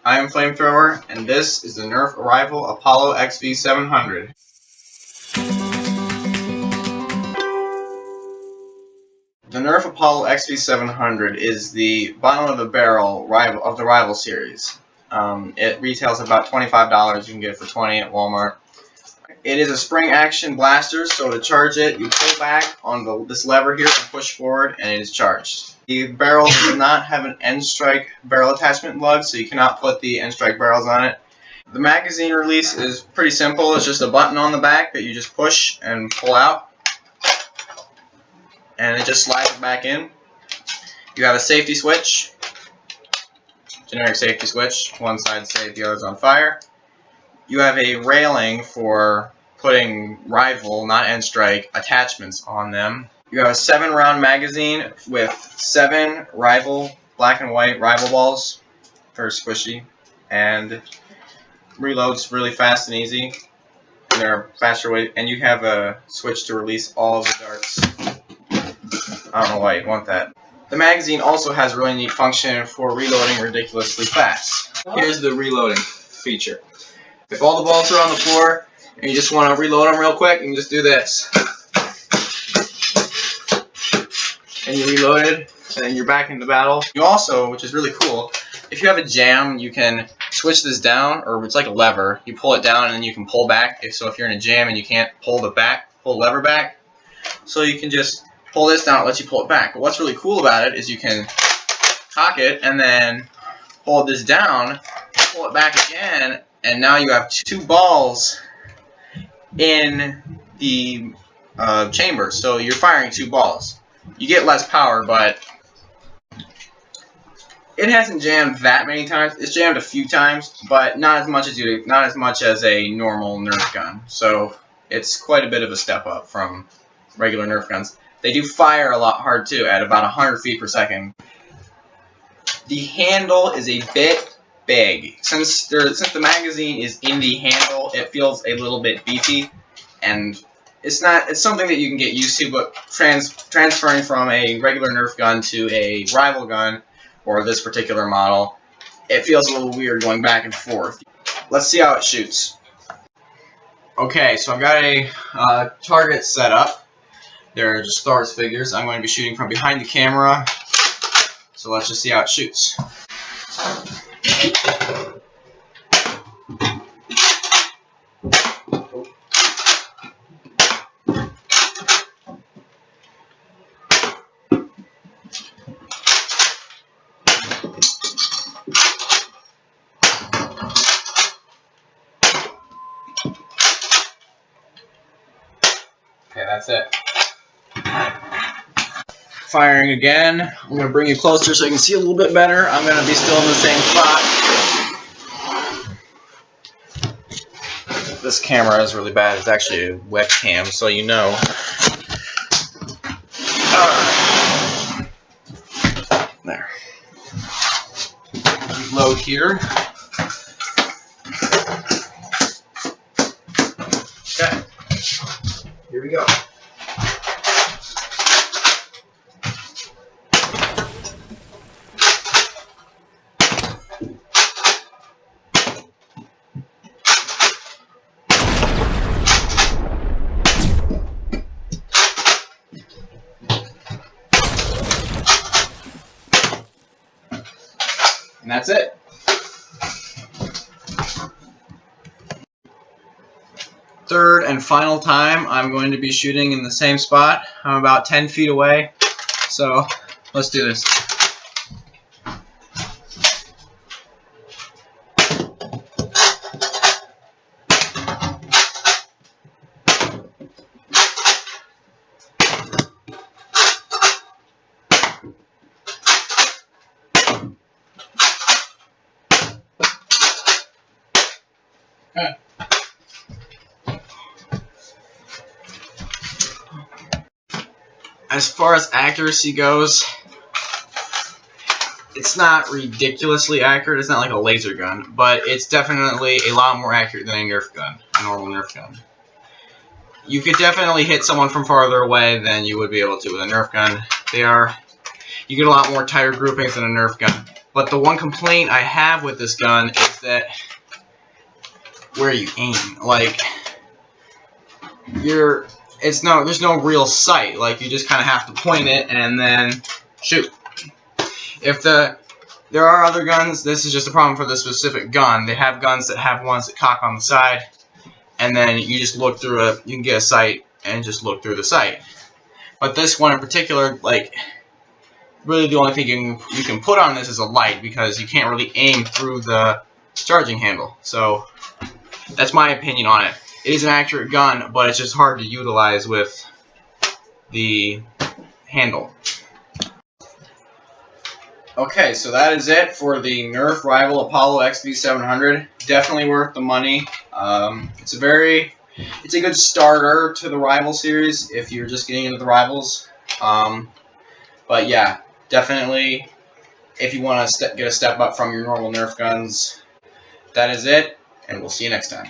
I am Flamethrower, and this is the Nerf Arrival Apollo XV700. The Nerf Apollo XV700 is the bottom of the barrel of the Rival series. It retails about $25. You can get it for $20 at Walmart. It is a spring action blaster, so to charge it, you pull back on this lever here and push forward, and it is charged. The barrel does not have an end strike barrel attachment lug, so you cannot put the end strike barrels on it. The magazine release is pretty simple. It's just a button on the back that you just push and pull out, and it just slides back in. You have a safety switch, generic safety switch. One side's safe, the other's on fire. You have a railing for putting Rival, not end strike, attachments on them. You have a 7-round magazine with 7 Rival, black and white Rival balls, very squishy, and reloads really fast and easy. And they're a faster way, and you have a switch to release all of the darts. I don't know why you'd want that. The magazine also has a really neat function for reloading ridiculously fast. Here's the reloading feature. If all the balls are on the floor and you just want to reload them real quick, you can just do this. And you reloaded, and then you're back into battle. You also, which is really cool, if you have a jam, you can switch this down, or it's like a lever. You pull it down and then you can pull back. So if you're in a jam and you can't pull the lever back, so you can just pull this down, it lets you pull it back. But what's really cool about it is you can cock it and then hold this down, pull it back again, and now you have 2 balls in the chamber. So you're firing 2 balls. You get less power, but it hasn't jammed that many times. It's jammed a few times, but not as much as a normal Nerf gun. So it's quite a bit of a step up from regular Nerf guns. They do fire a lot hard too, at about 100 feet per second. The handle is a bit big. Since the magazine is in the handle, it feels a little bit beefy, and it's something that you can get used to, but transferring from a regular Nerf gun to a Rival gun, or this particular model, it feels a little weird going back and forth. Let's see how it shoots. Okay, so I've got a target set up. They're just stars figures. I'm going to be shooting from behind the camera, so let's just see how it shoots. Okay, that's it. Firing again. I'm going to bring you closer so you can see a little bit better. I'm going to be still in the same spot. This camera is really bad. It's actually a webcam, so you know. There. Reload here. Okay. Here we go. And that's it. Third and final time, I'm going to be shooting in the same spot. I'm about 10 feet away, so let's do this. Okay. As far as accuracy goes, it's not ridiculously accurate. It's not like a laser gun, but it's definitely a lot more accurate than a Nerf gun, a normal Nerf gun. You could definitely hit someone from farther away than you would be able to with a Nerf gun. You get a lot more tighter groupings than a Nerf gun, But the one complaint I have with this gun is that where you aim, like, there's no real sight. Like, you just kind of have to point it and then shoot. There are other guns, this is just a problem for this specific gun. They have guns that have ones that cock on the side, and then you just look through you can get a sight and just look through the sight. But this one in particular, like, really the only thing you can put on this is a light, because you can't really aim through the charging handle. So that's my opinion on it. It is an accurate gun, but it's just hard to utilize with the handle. Okay, so that is it for the Nerf Rival Apollo XV700. Definitely worth the money. It's a good starter to the Rival series if you're just getting into the Rivals. But yeah, definitely if you want to get a step up from your normal Nerf guns. That is it, and we'll see you next time.